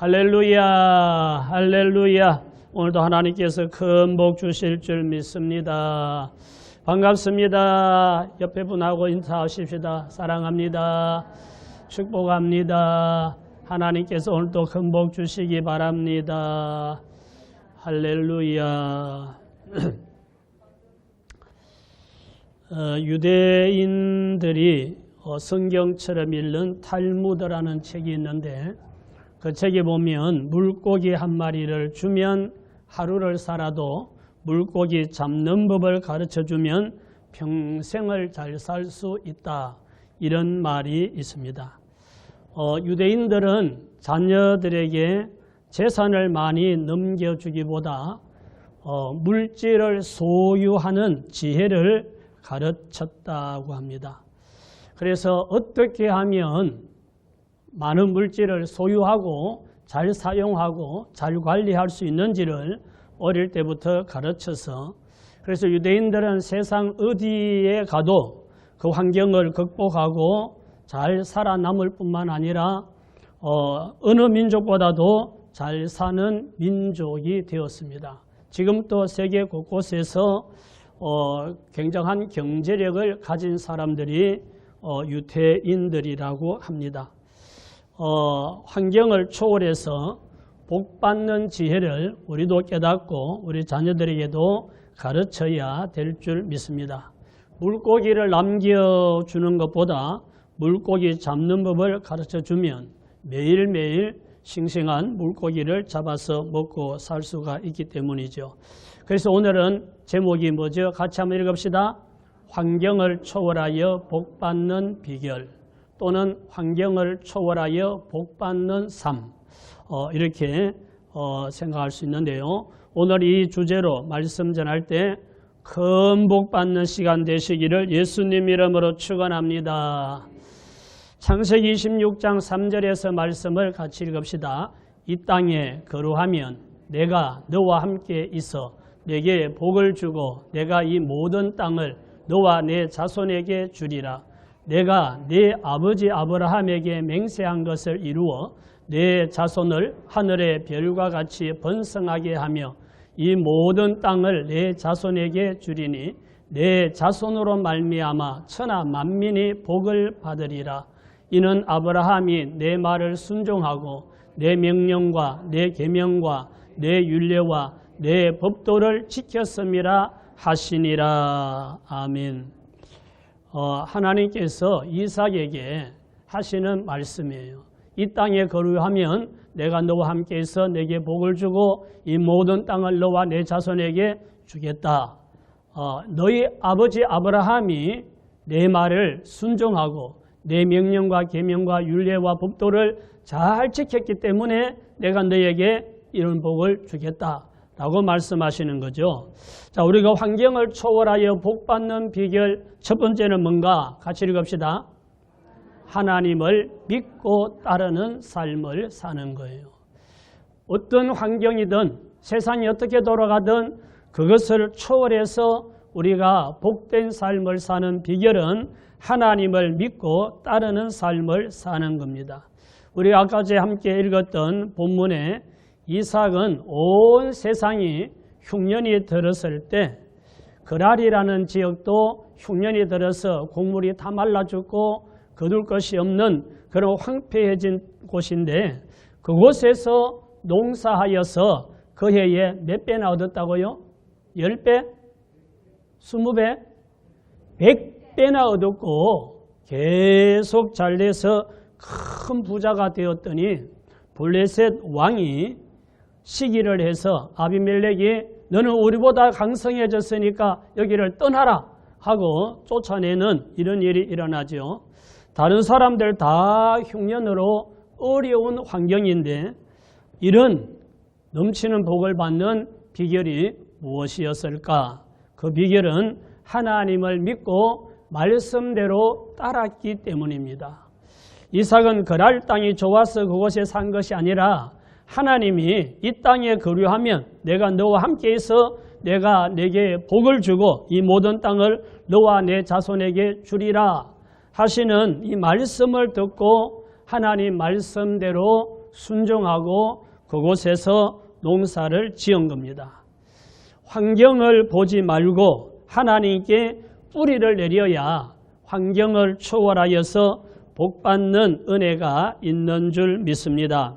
할렐루야, 할렐루야. 오늘도 하나님께서 큰 복 주실 줄 믿습니다. 반갑습니다. 옆에 분하고 인사하십시다. 사랑합니다. 축복합니다. 하나님께서 오늘도 큰 복 주시기 바랍니다. 할렐루야. 유대인들이 성경처럼 읽는 탈무드라는 책이 있는데 그 책에 보면 물고기 한 마리를 주면 하루를 살아도 물고기 잡는 법을 가르쳐주면 평생을 잘 살 수 있다. 이런 말이 있습니다. 유대인들은 자녀들에게 재산을 많이 넘겨주기보다 물질을 소유하는 지혜를 가르쳤다고 합니다. 그래서 어떻게 하면 많은 물질을 소유하고 잘 사용하고 잘 관리할 수 있는지를 어릴 때부터 가르쳐서 그래서 유대인들은 세상 어디에 가도 그 환경을 극복하고 잘 살아남을 뿐만 아니라 어느 민족보다도 잘 사는 민족이 되었습니다. 지금 또 세계 곳곳에서 굉장한 경제력을 가진 사람들이 유대인들이라고 합니다. 환경을 초월해서 복받는 지혜를 우리도 깨닫고 우리 자녀들에게도 가르쳐야 될 줄 믿습니다. 물고기를 남겨주는 것보다 물고기 잡는 법을 가르쳐주면 매일매일 싱싱한 물고기를 잡아서 먹고 살 수가 있기 때문이죠. 그래서 오늘은 제목이 뭐죠? 같이 한번 읽읍시다. 환경을 초월하여 복받는 비결 또는 환경을 초월하여 복받는 삶 이렇게 생각할 수 있는데요. 오늘 이 주제로 말씀 전할 때 큰 복받는 시간 되시기를 예수님 이름으로 축원합니다. 창세기 26장 3절에서 말씀을 같이 읽읍시다. 이 땅에 거루하면 내가 너와 함께 있어 내게 복을 주고 내가 이 모든 땅을 너와 내 자손에게 주리라. 내가 네 아버지 아브라함에게 맹세한 것을 이루어 내 자손을 하늘의 별과 같이 번성하게 하며 이 모든 땅을 내 자손에게 주리니 내 자손으로 말미암아 천하 만민이 복을 받으리라. 이는 아브라함이 내 말을 순종하고 내 명령과 내 계명과 내 율례와 내 법도를 지켰음이라 하시니라. 아멘. 하나님께서 이삭에게 하시는 말씀이에요. 이 땅에 거류하면 내가 너와 함께해서 내게 복을 주고 이 모든 땅을 너와 내 자손에게 주겠다. 너희 아버지 아브라함이 내 말을 순종하고 내 명령과 계명과 율례와 법도를 잘 지켰기 때문에 내가 너에게 이런 복을 주겠다라고 말씀하시는 거죠. 자, 우리가 환경을 초월하여 복받는 비결 첫 번째는 뭔가? 같이 읽읍시다. 하나님을 믿고 따르는 삶을 사는 거예요. 어떤 환경이든 세상이 어떻게 돌아가든 그것을 초월해서 우리가 복된 삶을 사는 비결은 하나님을 믿고 따르는 삶을 사는 겁니다. 우리 아까 함께 읽었던 본문에 이삭은 온 세상이 흉년이 들었을 때 그랄이라는 지역도 흉년이 들어서 곡물이 다 말라 죽고 거둘 것이 없는 그런 황폐해진 곳인데 그곳에서 농사하여서 그 해에 몇 배나 얻었다고요? 10배? 20배? 100배나 얻었고 계속 잘 돼서 큰 부자가 되었더니 블레셋 왕이 시기를 해서 아비멜렉이 너는 우리보다 강성해졌으니까 여기를 떠나라 하고 쫓아내는 이런 일이 일어나죠. 다른 사람들 다 흉년으로 어려운 환경인데 이런 넘치는 복을 받는 비결이 무엇이었을까? 그 비결은 하나님을 믿고 말씀대로 따랐기 때문입니다. 이삭은 그랄 땅이 좋아서 그곳에 산 것이 아니라 하나님이 이 땅에 거류하면 내가 너와 함께 있어 내가 내게 복을 주고 이 모든 땅을 너와 내 자손에게 주리라 하시는 이 말씀을 듣고 하나님 말씀대로 순종하고 그곳에서 농사를 지은 겁니다. 환경을 보지 말고 하나님께 뿌리를 내려야 환경을 초월하여서 복받는 은혜가 있는 줄 믿습니다.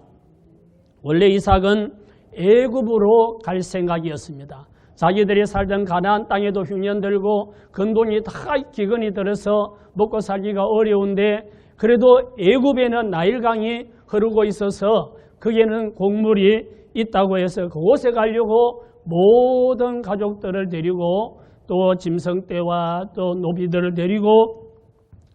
원래 이삭은 애굽으로 갈 생각이었습니다. 자기들이 살던 가나안 땅에도 흉년 들고 근동이 다 기근이 들어서 먹고 살기가 어려운데 그래도 애굽에는 나일강이 흐르고 있어서 거기에는 곡물이 있다고 해서 그곳에 가려고 모든 가족들을 데리고 또 짐승떼와 또 노비들을 데리고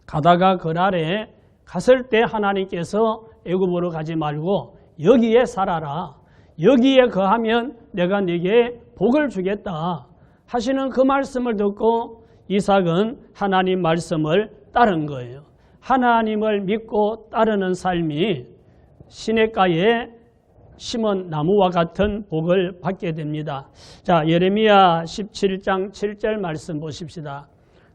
가다가 그날에 갔을 때 하나님께서 애굽으로 가지 말고 여기에 살아라. 여기에 거하면 내가 네게 복을 주겠다 하시는 그 말씀을 듣고 이삭은 하나님 말씀을 따른 거예요. 하나님을 믿고 따르는 삶이 시냇가에 심은 나무와 같은 복을 받게 됩니다. 자, 예레미야 17장 7절 말씀 보십시다.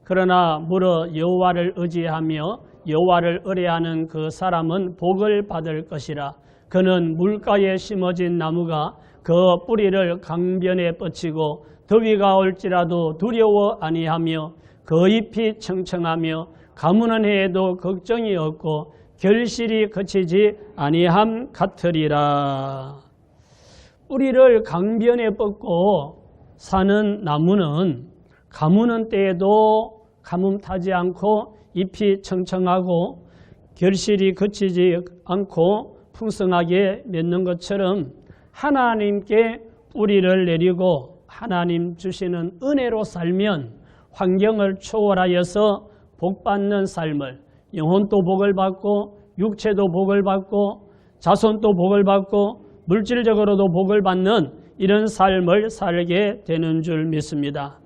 그러나 물어 여호와를 의지하며 여호와를 의뢰하는 그 사람은 복을 받을 것이라. 그는 물가에 심어진 나무가 그 뿌리를 강변에 뻗치고 더위가 올지라도 두려워 아니하며 그 잎이 청청하며 가무는 해에도 걱정이 없고 결실이 그치지 아니함 같으리라. 뿌리를 강변에 뻗고 사는 나무는 가무는 때에도 가뭄 타지 않고 잎이 청청하고 결실이 그치지 않고 풍성하게 맺는 것처럼 하나님께 뿌리를 내리고 하나님 주시는 은혜로 살면 환경을 초월하여서 복받는 삶을 영혼도 복을 받고 육체도 복을 받고 자손도 복을 받고 물질적으로도 복을 받는 이런 삶을 살게 되는 줄 믿습니다.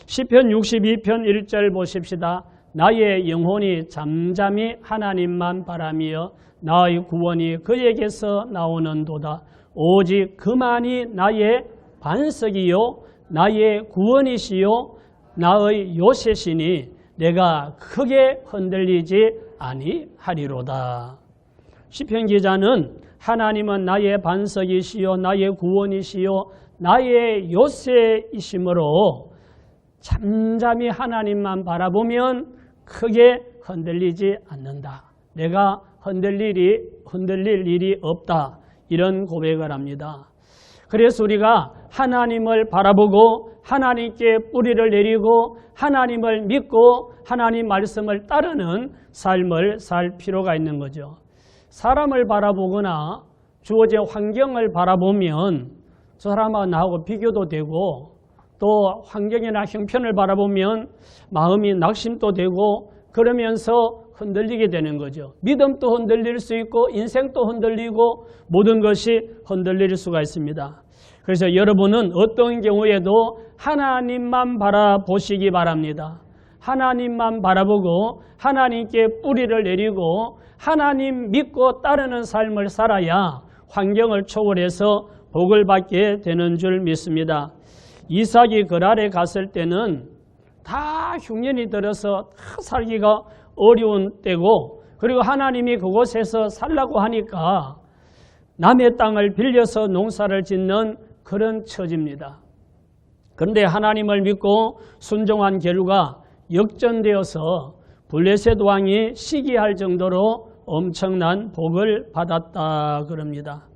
시편 62편 1절 보십시다. 나의 영혼이 잠잠히 하나님만 바라며 나의 구원이 그에게서 나오는도다. 오직 그만이 나의 반석이요 나의 구원이시요 나의 요새시니 내가 크게 흔들리지 아니하리로다. 시편 기자는 하나님은 나의 반석이시요 나의 구원이시요 나의 요새이시므로 잠잠히 하나님만 바라보면 크게 흔들리지 않는다. 내가 흔들릴 일이 없다. 이런 고백을 합니다. 그래서 우리가 하나님을 바라보고 하나님께 뿌리를 내리고 하나님을 믿고 하나님 말씀을 따르는 삶을 살 필요가 있는 거죠. 사람을 바라보거나 주어진 환경을 바라보면 저 사람하고 나하고 비교도 되고 또 환경이나 형편을 바라보면 마음이 낙심도 되고 그러면서 흔들리게 되는 거죠. 믿음도 흔들릴 수 있고 인생도 흔들리고 모든 것이 흔들릴 수가 있습니다. 그래서 여러분은 어떤 경우에도 하나님만 바라보시기 바랍니다. 하나님만 바라보고 하나님께 뿌리를 내리고 하나님 믿고 따르는 삶을 살아야 환경을 초월해서 복을 받게 되는 줄 믿습니다. 이삭이 그랄에 갔을 때는 다 흉년이 들어서 다 살기가 어려운 때고 그리고 하나님이 그곳에서 살라고 하니까 남의 땅을 빌려서 농사를 짓는 그런 처지입니다. 그런데 하나님을 믿고 순종한 결과 역전되어서 블레셋 왕이 시기할 정도로 엄청난 복을 받았다 그럽니다.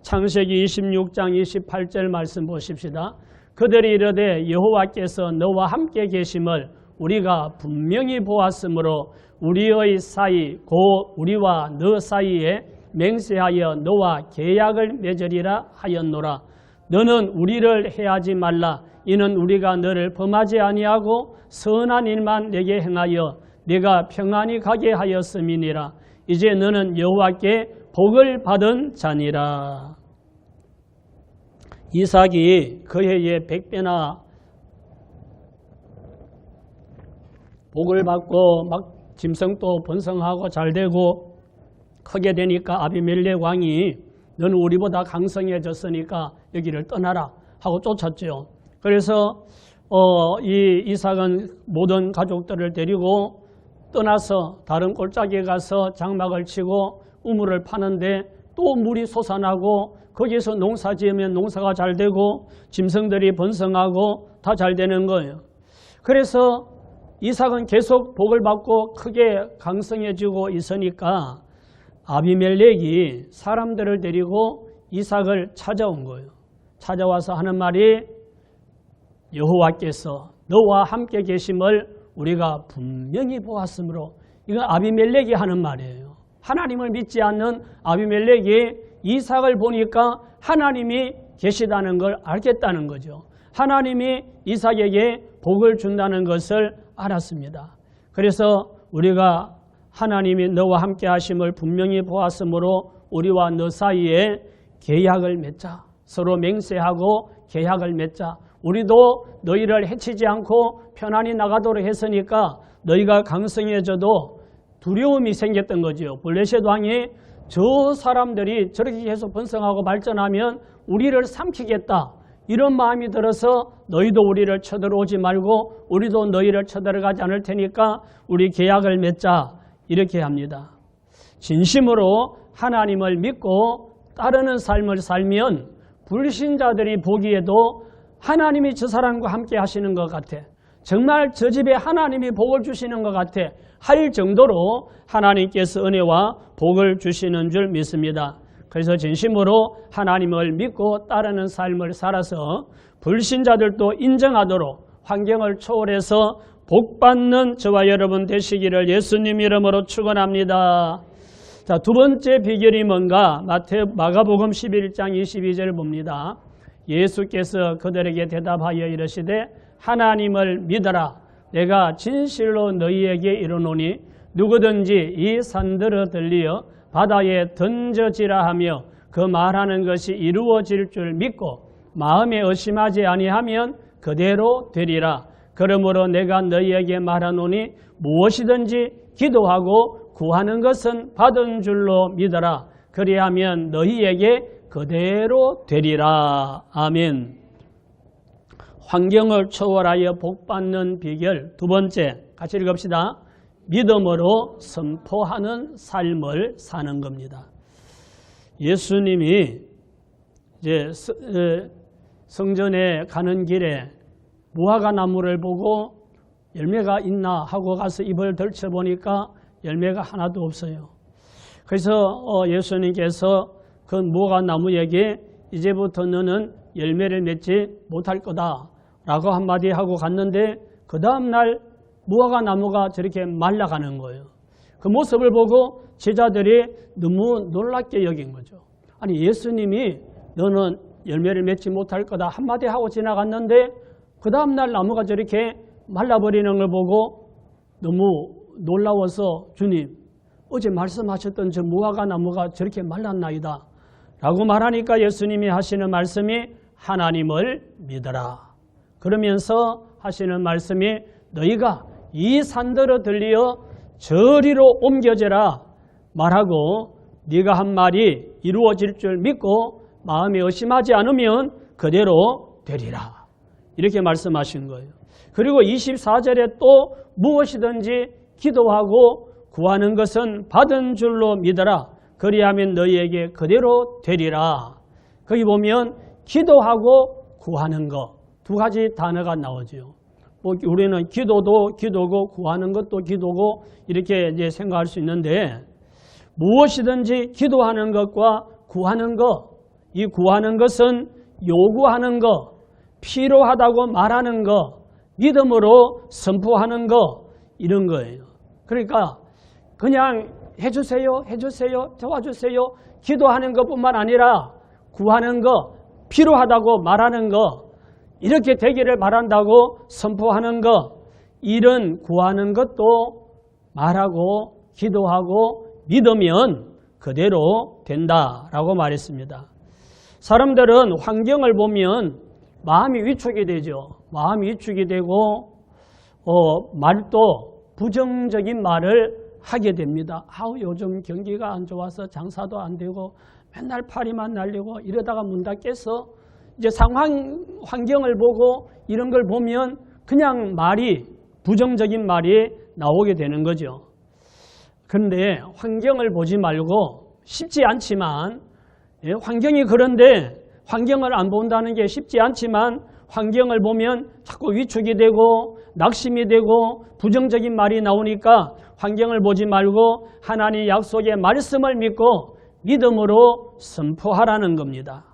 창세기 26장 28절 말씀 보십시다. 그들이 이르되 여호와께서 너와 함께 계심을 우리가 분명히 보았으므로 우리의 사이 곧 우리와 너 사이에 맹세하여 너와 계약을 맺으리라 하였노라. 너는 우리를 해하지 말라. 이는 우리가 너를 범하지 아니하고 선한 일만 내게 행하여 네가 평안히 가게 하였음이니라. 이제 너는 여호와께 복을 받은 자니라. 이삭이 그 해에 100배나 복을 받고 막 짐승도 번성하고 잘되고 크게 되니까 아비멜렉 왕이 너는 우리보다 강성해졌으니까 여기를 떠나라 하고 쫓았죠. 그래서 이 이삭은 모든 가족들을 데리고 떠나서 다른 골짜기에 가서 장막을 치고 우물을 파는데 또 물이 솟아나고 거기에서 농사 지으면 농사가 잘 되고 짐승들이 번성하고 다 잘 되는 거예요. 그래서 이삭은 계속 복을 받고 크게 강성해지고 있으니까 아비멜렉이 사람들을 데리고 이삭을 찾아온 거예요. 찾아와서 하는 말이 여호와께서 너와 함께 계심을 우리가 분명히 보았으므로, 이건 아비멜렉이 하는 말이에요. 하나님을 믿지 않는 아비멜렉이 이삭을 보니까 하나님이 계시다는 걸 알겠다는 거죠. 하나님이 이삭에게 복을 준다는 것을 알았습니다. 그래서 우리가 하나님이 너와 함께 하심을 분명히 보았으므로 우리와 너 사이에 계약을 맺자. 서로 맹세하고 계약을 맺자. 우리도 너희를 해치지 않고 편안히 나가도록 했으니까 너희가 강성해져도 두려움이 생겼던 거죠. 블레셋 왕이 저 사람들이 저렇게 계속 번성하고 발전하면 우리를 삼키겠다, 이런 마음이 들어서 너희도 우리를 쳐들어오지 말고 우리도 너희를 쳐들어가지 않을 테니까 우리 계약을 맺자, 이렇게 합니다. 진심으로 하나님을 믿고 따르는 삶을 살면 불신자들이 보기에도 하나님이 저 사람과 함께 하시는 것 같아, 정말 저 집에 하나님이 복을 주시는 것 같아 할 정도로 하나님께서 은혜와 복을 주시는 줄 믿습니다. 그래서 진심으로 하나님을 믿고 따르는 삶을 살아서 불신자들도 인정하도록 환경을 초월해서 복받는 저와 여러분 되시기를 예수님 이름으로 축원합니다. 자, 두 번째 비결이 뭔가? 마가복음 11장 22절 봅니다. 예수께서 그들에게 대답하여 이르시되 하나님을 믿어라. 내가 진실로 너희에게 이르노니 누구든지 이 산들어 들리어 바다에 던져지라 하며 그 말하는 것이 이루어질 줄 믿고 마음에 의심하지 아니하면 그대로 되리라. 그러므로 내가 너희에게 말하노니 무엇이든지 기도하고 구하는 것은 받은 줄로 믿어라. 그리하면 너희에게 그대로 되리라. 아멘. 환경을 초월하여 복받는 비결 두 번째, 같이 읽읍시다. 믿음으로 선포하는 삶을 사는 겁니다. 예수님이 이제 성전에 가는 길에 무화과 나무를 보고 열매가 있나 하고 가서 입을 덜쳐보니까 열매가 하나도 없어요. 그래서 예수님께서 그 무화과 나무에게 이제부터 너는 열매를 맺지 못할 거다 라고 한마디 하고 갔는데 그 다음날 무화과 나무가 저렇게 말라가는 거예요. 그 모습을 보고 제자들이 너무 놀랍게 여긴 거죠. 아니, 예수님이 너는 열매를 맺지 못할 거다 한마디 하고 지나갔는데 그 다음날 나무가 저렇게 말라버리는 걸 보고 너무 놀라워서 주님, 어제 말씀하셨던 저 무화과 나무가 저렇게 말랐나이다 라고 말하니까 예수님이 하시는 말씀이 하나님을 믿어라. 그러면서 하시는 말씀이 너희가 이 산들어 들리어 저리로 옮겨져라 말하고 네가 한 말이 이루어질 줄 믿고 마음에 의심하지 않으면 그대로 되리라. 이렇게 말씀하신 거예요. 그리고 24절에 또 무엇이든지 기도하고 구하는 것은 받은 줄로 믿어라. 그리하면 너희에게 그대로 되리라. 거기 보면 기도하고 구하는 것 두 가지 단어가 나오죠. 우리는 기도도 기도고 구하는 것도 기도고 이렇게 이제 생각할 수 있는데 무엇이든지 기도하는 것과 구하는 것, 이 구하는 것은 요구하는 것, 필요하다고 말하는 것, 믿음으로 선포하는 것, 이런 거예요. 그러니까 그냥 해주세요, 해주세요, 도와주세요, 기도하는 것뿐만 아니라 구하는 것, 필요하다고 말하는 것, 이렇게 되기를 바란다고 선포하는 것, 이런 구하는 것도 말하고 기도하고 믿으면 그대로 된다라고 말했습니다. 사람들은 환경을 보면 마음이 위축이 되죠. 마음이 위축이 되고 말도 부정적인 말을 하게 됩니다. 아우, 요즘 경기가 안 좋아서 장사도 안 되고 맨날 파리만 날리고 이러다가 문 닫겠어. 이제 환경을 보고 이런 걸 보면 그냥 말이, 부정적인 말이 나오게 되는 거죠. 그런데 환경을 보지 말고 쉽지 않지만 환경이 그런데 환경을 안 본다는 게 쉽지 않지만 환경을 보면 자꾸 위축이 되고 낙심이 되고 부정적인 말이 나오니까 환경을 보지 말고 하나님의 약속의 말씀을 믿고 믿음으로 선포하라는 겁니다.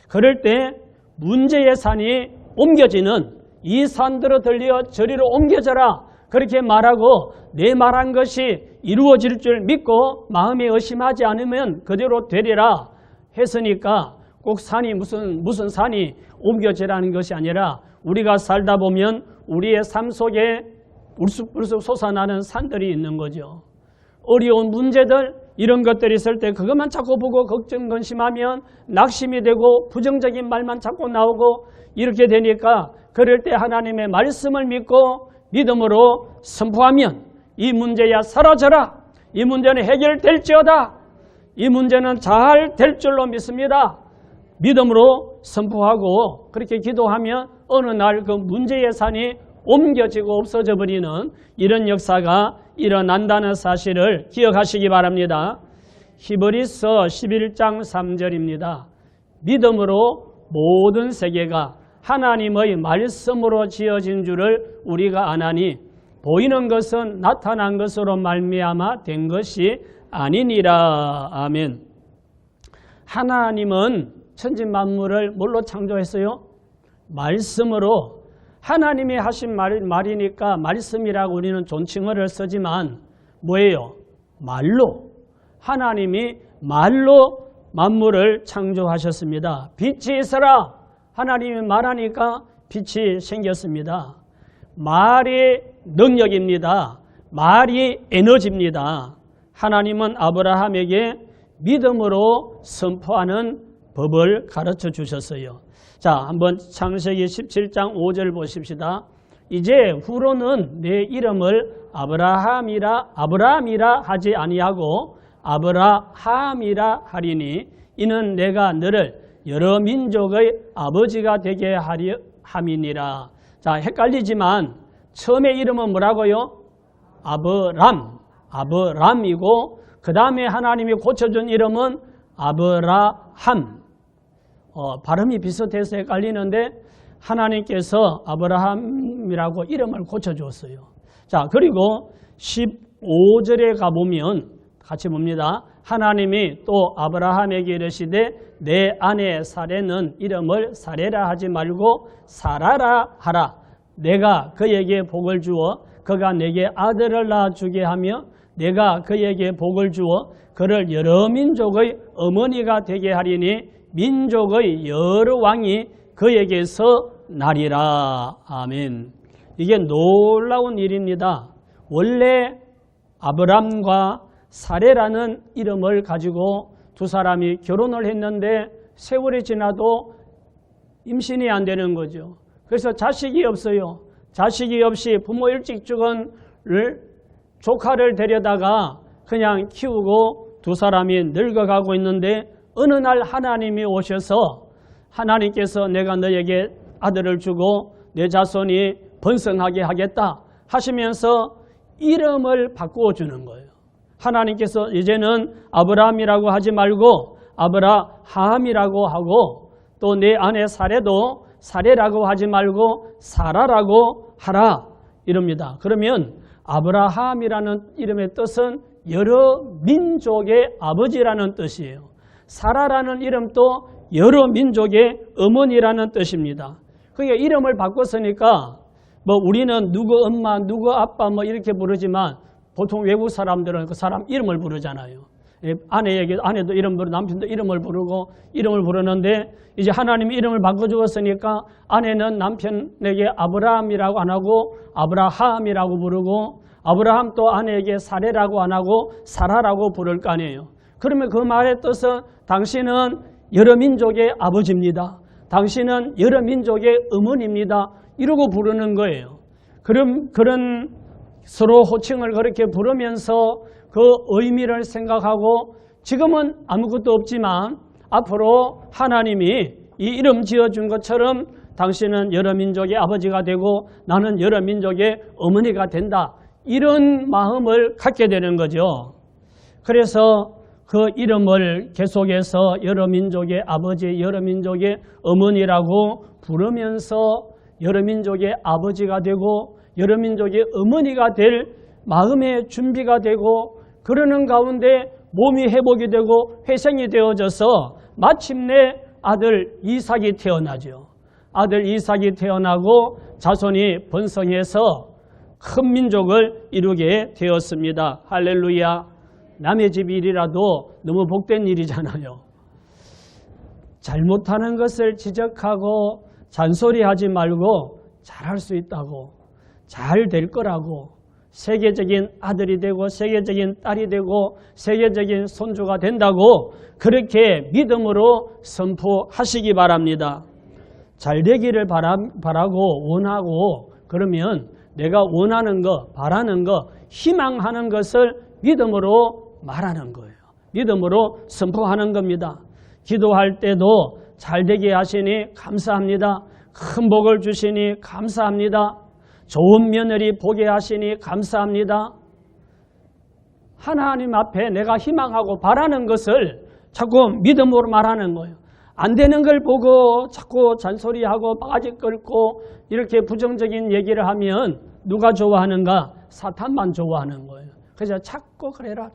그럴 때 문제의 산이 옮겨지는 이 산들어 들려 저리로 옮겨져라 그렇게 말하고 내 말한 것이 이루어질 줄 믿고 마음에 의심하지 않으면 그대로 되리라 했으니까 꼭 산이 무슨 산이 옮겨지라는 것이 아니라 우리가 살다 보면 우리의 삶 속에 울쑥불쑥 솟아나는 산들이 있는 거죠. 어려운 문제들 이런 것들이 있을 때 그것만 자꾸 보고 걱정 근심하면 낙심이 되고 부정적인 말만 자꾸 나오고 이렇게 되니까 그럴 때 하나님의 말씀을 믿고 믿음으로 선포하면 이 문제야 사라져라. 이 문제는 해결될지어다. 이 문제는 잘 될 줄로 믿습니다. 믿음으로 선포하고 그렇게 기도하면 어느 날 그 문제의 산이 옮겨지고 없어져 버리는 이런 역사가 일어난다는 사실을 기억하시기 바랍니다. 히브리서 11장 3절입니다. 믿음으로 모든 세계가 하나님의 말씀으로 지어진 줄을 우리가 아나니 보이는 것은 나타난 것으로 말미암아 된 것이 아니니라. 아멘. 하나님은 천지 만물을 뭘로 창조했어요? 말씀으로. 하나님이 하신 말이니까 말씀이라고 우리는 존칭어를 쓰지만 뭐예요? 말로. 하나님이 말로 만물을 창조하셨습니다. 빛이 있어라. 하나님이 말하니까 빛이 생겼습니다. 말이 능력입니다. 말이 에너지입니다. 하나님은 아브라함에게 믿음으로 선포하는 법을 가르쳐 주셨어요. 자, 한번 창세기 17장 5절 보십시다. 이제 후로는 내 이름을 아브라함이라 하지 아니하고 아브라함이라 하리니 이는 내가 너를 여러 민족의 아버지가 되게 하려 함이니라. 자, 헷갈리지만 처음에 이름은 뭐라고요? 아브람이고 그 다음에 하나님이 고쳐준 이름은 아브라함. 발음이 비슷해서 헷갈리는데 하나님께서 아브라함이라고 이름을 고쳐주었어요. 자, 그리고 15절에 가보면 같이 봅니다. 하나님이 또 아브라함에게 이르시되 내 아내 사레는 이름을 사레라 하지 말고 사라라 하라. 내가 그에게 복을 주어 그가 내게 아들을 낳아주게 하며 내가 그에게 복을 주어 그를 여러 민족의 어머니가 되게 하리니 민족의 여러 왕이 그에게서 나리라. 아멘. 이게 놀라운 일입니다. 원래 아브람과 사레라는 이름을 가지고 두 사람이 결혼을 했는데 세월이 지나도 임신이 안 되는 거죠. 그래서 자식이 없어요. 자식이 없이 부모 일찍 죽은 조카를 데려다가 그냥 키우고 두 사람이 늙어가고 있는데 어느 날 하나님이 오셔서 하나님께서 내가 너에게 아들을 주고 내 자손이 번성하게 하겠다 하시면서 이름을 바꾸어 주는 거예요. 하나님께서 이제는 아브라함이라고 하지 말고 아브라함이라고 하고 또 내 아내 사레도 사레라고 하지 말고 사라라고 하라 이럽니다. 그러면 아브라함이라는 이름의 뜻은 여러 민족의 아버지라는 뜻이에요. 사라라는 이름도 여러 민족의 어머니라는 뜻입니다. 그러니까 이름을 바꿨으니까 뭐 우리는 누구 엄마, 누구 아빠 뭐 이렇게 부르지만 보통 외국 사람들은 그 사람 이름을 부르잖아요. 아내도 이름 부르고 남편도 이름을 부르고 이름을 부르는데 이제 하나님이 이름을 바꿔주었으니까 아내는 남편에게 아브라함이라고 안 하고 아브라함이라고 부르고 아브라함 또 아내에게 사레라고 안 하고 사라라고 부를 거 아니에요. 그러면 그 말의 뜻은 당신은 여러 민족의 아버지입니다. 당신은 여러 민족의 어머니입니다. 이러고 부르는 거예요. 그런 서로 호칭을 그렇게 부르면서 그 의미를 생각하고 지금은 아무것도 없지만 앞으로 하나님이 이 이름 지어준 것처럼 당신은 여러 민족의 아버지가 되고 나는 여러 민족의 어머니가 된다. 이런 마음을 갖게 되는 거죠. 그래서 그 이름을 계속해서 여러 민족의 아버지, 여러 민족의 어머니라고 부르면서 여러 민족의 아버지가 되고 여러 민족의 어머니가 될 마음의 준비가 되고 그러는 가운데 몸이 회복이 되고 회생이 되어져서 마침내 아들 이삭이 태어나죠. 아들 이삭이 태어나고 자손이 번성해서 큰 민족을 이루게 되었습니다. 할렐루야. 남의 집 일이라도 너무 복된 일이잖아요. 잘못하는 것을 지적하고 잔소리하지 말고 잘할 수 있다고, 잘 될 거라고, 세계적인 아들이 되고 세계적인 딸이 되고 세계적인 손주가 된다고 그렇게 믿음으로 선포하시기 바랍니다. 잘 되기를 바라고 원하고 그러면 내가 원하는 거, 바라는 거, 희망하는 것을 믿음으로 말하는 거예요. 믿음으로 선포하는 겁니다. 기도할 때도 잘 되게 하시니 감사합니다. 큰 복을 주시니 감사합니다. 좋은 며느리 보게 하시니 감사합니다. 하나님 앞에 내가 희망하고 바라는 것을 자꾸 믿음으로 말하는 거예요. 안 되는 걸 보고 자꾸 잔소리하고 바가지 긁고 이렇게 부정적인 얘기를 하면 누가 좋아하는가? 사탄만 좋아하는 거예요. 그래서 자꾸 그래라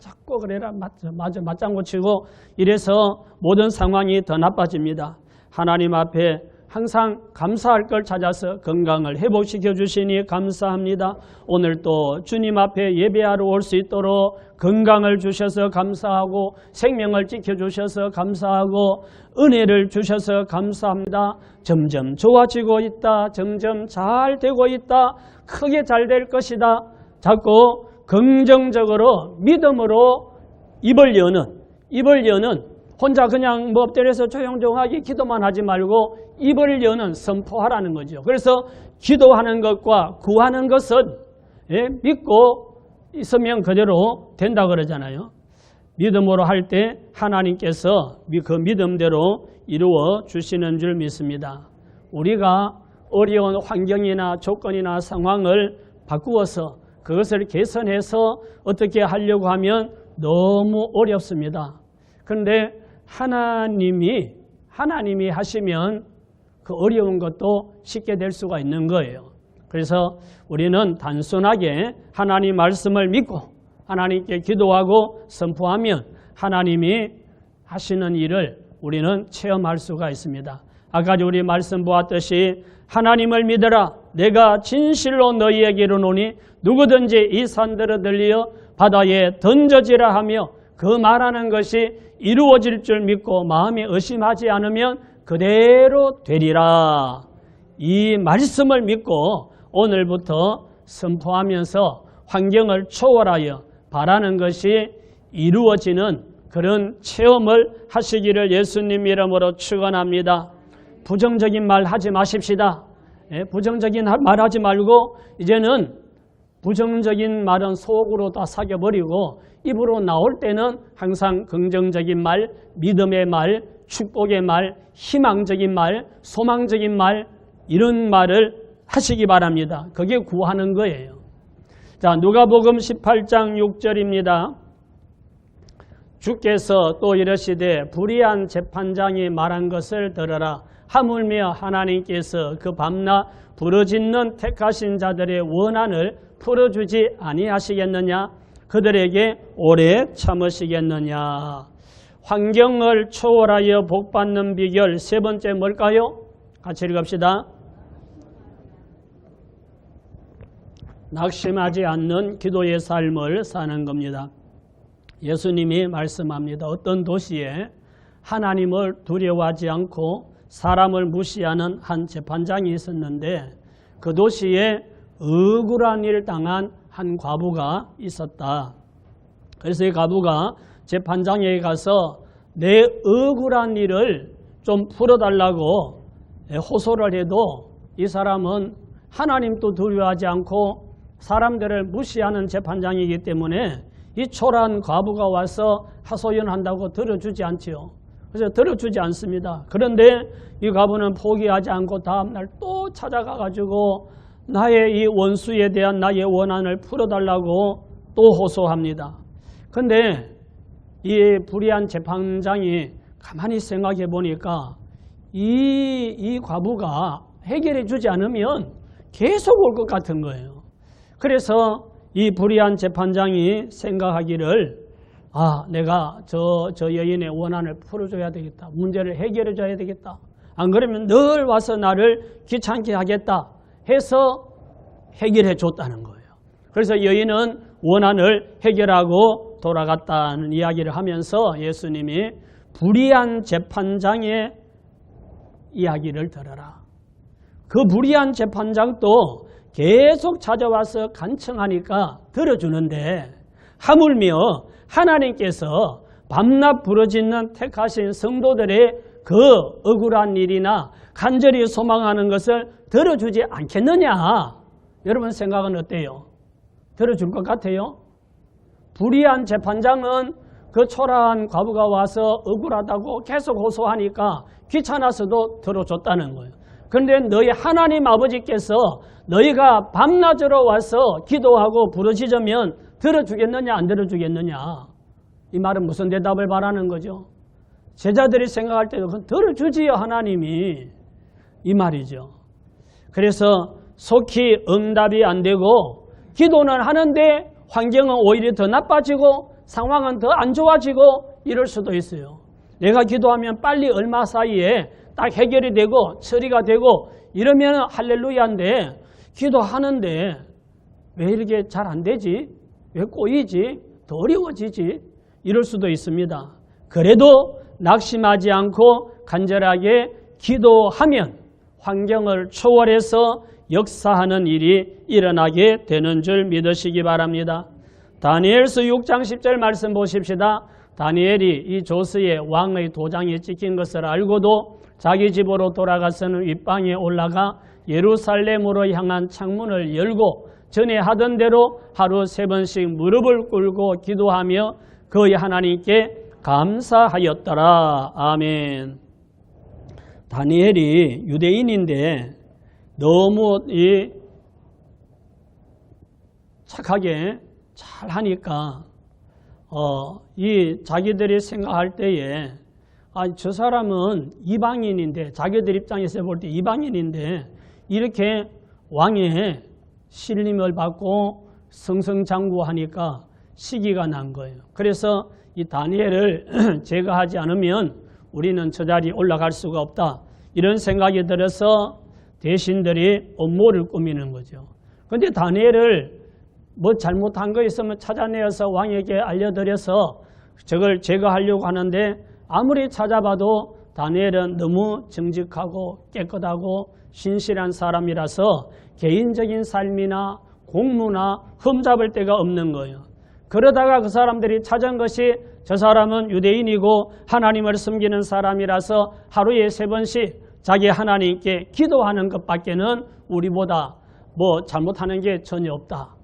맞장구 치고 이래서 모든 상황이 더 나빠집니다. 하나님 앞에 항상 감사할 걸 찾아서 건강을 회복시켜 주시니 감사합니다. 오늘 또 주님 앞에 예배하러 올 수 있도록 건강을 주셔서 감사하고 생명을 지켜주셔서 감사하고 은혜를 주셔서 감사합니다. 점점 좋아지고 있다. 점점 잘 되고 있다. 크게 잘 될 것이다. 자꾸 긍정적으로 믿음으로 입을 여는 혼자 그냥 뭐 엎드려서 조용조용하게 기도만 하지 말고 입을 여는 선포하라는 거죠. 그래서 기도하는 것과 구하는 것은 믿고 있으면 그대로 된다 그러잖아요. 믿음으로 할 때 하나님께서 그 믿음대로 이루어 주시는 줄 믿습니다. 우리가 어려운 환경이나 조건이나 상황을 바꾸어서 그것을 개선해서 어떻게 하려고 하면 너무 어렵습니다. 그런데 하나님이 하시면 그 어려운 것도 쉽게 될 수가 있는 거예요. 그래서 우리는 단순하게 하나님 말씀을 믿고 하나님께 기도하고 선포하면 하나님이 하시는 일을 우리는 체험할 수가 있습니다. 아까 우리 말씀 보았듯이 하나님을 믿어라. 내가 진실로 너희에게 이르노니 누구든지 이 산들을 들리어 바다에 던져지라 하며 그 말하는 것이 이루어질 줄 믿고 마음에 의심하지 않으면 그대로 되리라. 이 말씀을 믿고 오늘부터 선포하면서 환경을 초월하여 바라는 것이 이루어지는 그런 체험을 하시기를 예수님 이름으로 축원합니다. 부정적인 말 하지 마십시다. 부정적인 말 하지 말고 이제는 부정적인 말은 속으로 다 사겨버리고 입으로 나올 때는 항상 긍정적인 말, 믿음의 말, 축복의 말, 희망적인 말, 소망적인 말 이런 말을 하시기 바랍니다. 그게 구하는 거예요. 자, 누가복음 18장 6절입니다. 주께서 또 이르시되 불의한 재판장이 말한 것을 들으라. 하물며 하나님께서 그 밤낮 부르짖는 택하신 자들의 원한을 풀어주지 아니하시겠느냐? 그들에게 오래 참으시겠느냐? 환경을 초월하여 복받는 비결 세 번째 뭘까요? 같이 읽읍시다. 낙심하지 않는 기도의 삶을 사는 겁니다. 예수님이 말씀합니다. 어떤 도시에 하나님을 두려워하지 않고 사람을 무시하는 한 재판장이 있었는데 그 도시에 억울한 일을 당한 한 과부가 있었다. 그래서 이 과부가 재판장에게 가서 내 억울한 일을 좀 풀어달라고 호소를 해도 이 사람은 하나님도 두려워하지 않고 사람들을 무시하는 재판장이기 때문에 이 초라한 과부가 와서 하소연한다고 들어주지 않지요. 그래서 들어주지 않습니다. 그런데 이 과부는 포기하지 않고 다음날 또 찾아가가지고 나의 이 원수에 대한 나의 원한을 풀어달라고 또 호소합니다. 그런데 이 불의한 재판장이 가만히 생각해 보니까 이 과부가 해결해 주지 않으면 계속 올 것 같은 거예요. 그래서 이 불의한 재판장이 생각하기를 내가 저 여인의 원한을 풀어줘야 되겠다. 문제를 해결해 줘야 되겠다. 안 그러면 늘 와서 나를 귀찮게 하겠다 해서 해결해 줬다는 거예요. 그래서 여인은 원한을 해결하고 돌아갔다는 이야기를 하면서 예수님이 불의한 재판장의 이야기를 들어라. 그 불의한 재판장도 계속 찾아와서 간청하니까 들어주는데 하물며 하나님께서 밤낮 부르짖는 택하신 성도들의 그 억울한 일이나 간절히 소망하는 것을 들어주지 않겠느냐? 여러분 생각은 어때요? 들어줄 것 같아요? 불의한 재판장은 그 초라한 과부가 와서 억울하다고 계속 호소하니까 귀찮아서도 들어줬다는 거예요. 그런데 너희 하나님 아버지께서 너희가 밤낮으로 와서 기도하고 부르짖으면 들어주겠느냐 안 들어주겠느냐? 이 말은 무슨 대답을 바라는 거죠? 제자들이 생각할 때도 그건 들어주지요 하나님이. 이 말이죠. 그래서 속히 응답이 안 되고 기도는 하는데 환경은 오히려 더 나빠지고 상황은 더 안 좋아지고 이럴 수도 있어요. 내가 기도하면 빨리 얼마 사이에 딱 해결이 되고 처리가 되고 이러면 할렐루야인데 기도하는데 왜 이렇게 잘 안 되지? 왜 꼬이지? 더 어려워지지? 이럴 수도 있습니다. 그래도 낙심하지 않고 간절하게 기도하면 환경을 초월해서 역사하는 일이 일어나게 되는 줄 믿으시기 바랍니다. 다니엘서 6장 10절 말씀 보십시다. 다니엘이 이 조스의 왕의 도장이 찍힌 것을 알고도 자기 집으로 돌아가서는 윗방에 올라가 예루살렘으로 향한 창문을 열고 전에 하던 대로 하루 3번씩 무릎을 꿇고 기도하며 그의 하나님께 감사하였더라. 아멘. 다니엘이 유대인인데 너무 착하게 잘 하니까 이 자기들이 생각할 때에 저 사람은 이방인인데 자기들 입장에서 볼 때 이방인인데 이렇게 왕의 신림을 받고 승승장구하니까 시기가 난 거예요. 그래서 이 다니엘을 제거하지 않으면 우리는 저 자리에 올라갈 수가 없다. 이런 생각이 들어서 대신들이 음모를 꾸미는 거죠. 그런데 다니엘을 뭐 잘못한 거 있으면 찾아내어서 왕에게 알려드려서 저걸 제거하려고 하는데 아무리 찾아봐도 다니엘은 너무 정직하고 깨끗하고 신실한 사람이라서 개인적인 삶이나 공무나 흠잡을 데가 없는 거예요. 그러다가 그 사람들이 찾은 것이 저 사람은 유대인이고 하나님을 섬기는 사람이라서 하루에 3번씩 자기 하나님께 기도하는 것밖에는 우리보다 뭐 잘못하는 게 전혀 없다.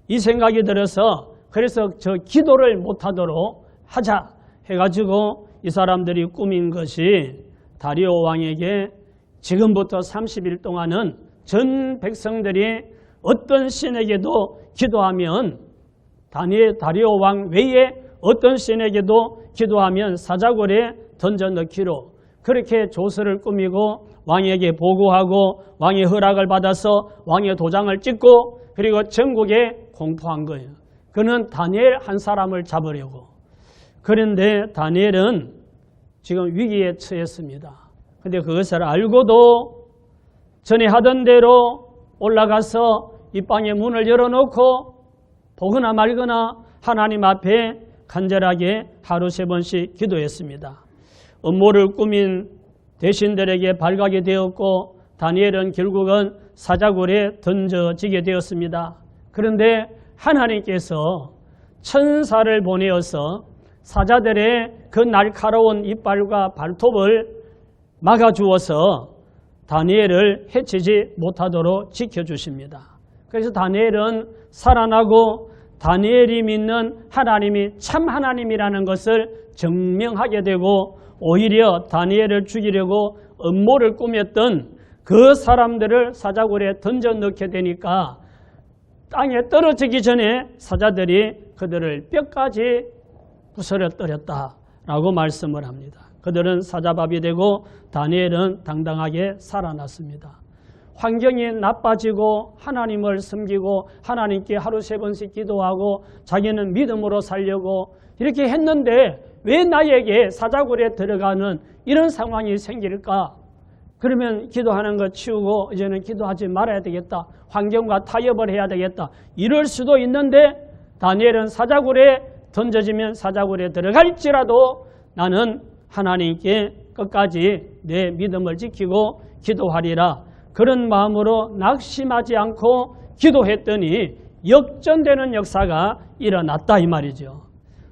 이 생각이 들어서 그래서 저 기도를 못하도록 하자 해가지고 이 사람들이 꾸민 것이 다리오 왕에게 지금부터 30일 동안은 전 백성들이 어떤 신에게도 기도하면 다리오 왕 외에 어떤 신에게도 기도하면 사자굴에 던져 넣기로 그렇게 조서를 꾸미고 왕에게 보고하고 왕의 허락을 받아서 왕의 도장을 찍고 그리고 전국에 공포한 거예요. 그는 다니엘 한 사람을 잡으려고. 그런데 다니엘은 지금 위기에 처했습니다. 그런데 그것을 알고도 전에 하던 대로 올라가서 이 방의 문을 열어놓고 보거나 말거나 하나님 앞에 간절하게 하루 3번씩 기도했습니다. 음모를 꾸민 대신들에게 발각이 되었고 다니엘은 결국은 사자굴에 던져지게 되었습니다. 그런데 하나님께서 천사를 보내어서 사자들의 그 날카로운 이빨과 발톱을 막아주어서 다니엘을 해치지 못하도록 지켜주십니다. 그래서 다니엘은 살아나고 다니엘이 믿는 하나님이 참 하나님이라는 것을 증명하게 되고 오히려 다니엘을 죽이려고 음모를 꾸몄던 그 사람들을 사자굴에 던져 넣게 되니까 땅에 떨어지기 전에 사자들이 그들을 뼈까지 부스러뜨렸다라고 말씀을 합니다. 그들은 사자밥이 되고 다니엘은 당당하게 살아났습니다. 환경이 나빠지고 하나님을 섬기고 하나님께 하루 3번씩 기도하고 자기는 믿음으로 살려고 이렇게 했는데 왜 나에게 사자굴에 들어가는 이런 상황이 생길까? 그러면 기도하는 거 치우고 이제는 기도하지 말아야 되겠다. 환경과 타협을 해야 되겠다. 이럴 수도 있는데 다니엘은 사자굴에 던져지면 사자굴에 들어갈지라도 나는 하나님께 끝까지 내 믿음을 지키고 기도하리라. 그런 마음으로 낙심하지 않고 기도했더니 역전되는 역사가 일어났다 이 말이죠.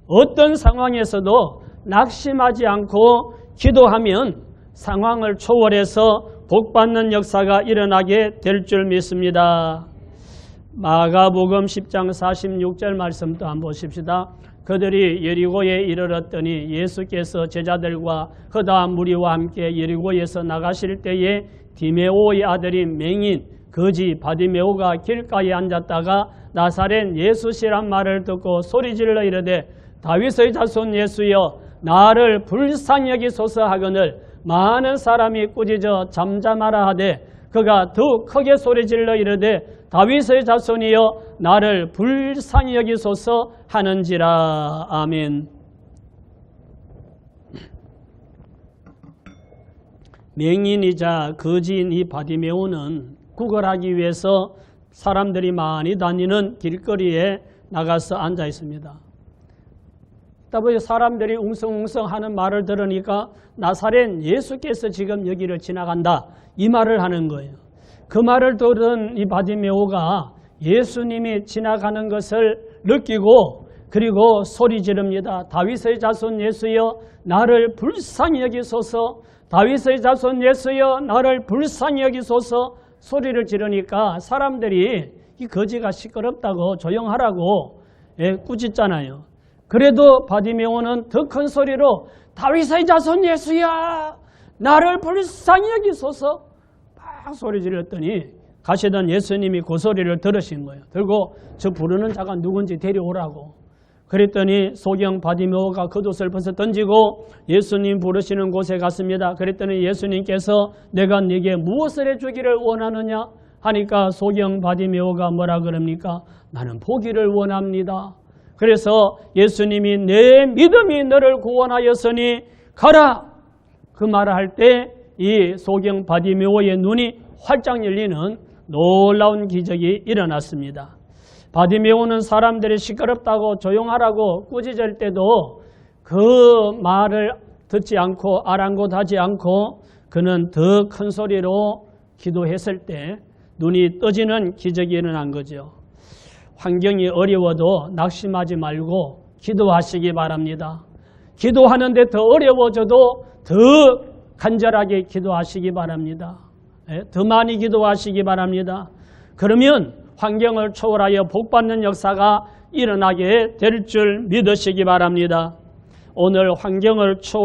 어떤 상황에서도 낙심하지 않고 기도하면 상황을 초월해서 복받는 역사가 일어나게 될 줄 믿습니다. 마가복음 10장 46절 말씀도 한번 보십시다. 그들이 여리고에 이르렀더니 예수께서 제자들과 그다 무리와 함께 여리고에서 나가실 때에 디메오의 아들인 맹인 거지 바디메오가 길가에 앉았다가 나사렛 예수시란 말을 듣고 소리질러 이르되 다윗의 자손 예수여 나를 불쌍히 여기소서 하거늘 많은 사람이 꾸짖어 잠잠하라 하되 그가 더 크게 소리질러 이르되 다윗의 자손이여 나를 불쌍히 여기소서 하는지라. 아멘. 맹인이자 거지인 이 바디메오는 구걸하기 위해서 사람들이 많이 다니는 길거리에 나가서 앉아 있습니다. 그러다 사람들이 웅성웅성 하는 말을 들으니까 나사렛 예수께서 지금 여기를 지나간다 이 말을 하는 거예요. 그 말을 들은 이 바디메오가 예수님이 지나가는 것을 느끼고 그리고 소리 지릅니다. 다윗의 자손 예수여 나를 불쌍히 여기소서. 다윗의 자손 예수여 나를 불쌍히 여기소서. 소리를 지르니까 사람들이 이 거지가 시끄럽다고 조용하라고 꾸짖잖아요. 그래도 바디메오는 더 큰 소리로 다윗의 자손 예수야 나를 불쌍히 여기소서 막 소리 질렀더니 가시던 예수님이 그 소리를 들으신 거예요. 들고 저 부르는 자가 누군지 데려오라고. 그랬더니 소경 바디메오가 겉옷을 벗어 던지고 예수님 부르시는 곳에 갔습니다. 그랬더니 예수님께서 내가 네게 무엇을 해주기를 원하느냐 하니까 소경 바디메오가 뭐라 그럽니까? 나는 보기를 원합니다. 그래서 예수님이 내 믿음이 너를 구원하였으니 가라. 그 말을 할 때 이 소경 바디메오의 눈이 활짝 열리는 놀라운 기적이 일어났습니다. 바디메오는 사람들이 시끄럽다고 조용하라고 꾸짖을 때도 그 말을 듣지 않고 아랑곳하지 않고 그는 더 큰 소리로 기도했을 때 눈이 떠지는 기적이 일어난 거죠. 환경이 어려워도 낙심하지 말고 기도하시기 바랍니다. 기도하는데 더 어려워져도 더 간절하게 기도하시기 바랍니다. 더 많이 기도하시기 바랍니다. 그러면 환경을 초월하여 복받는 역사가 일어나게 될 줄 믿으시기 바랍니다. 오늘 환경을 초월하여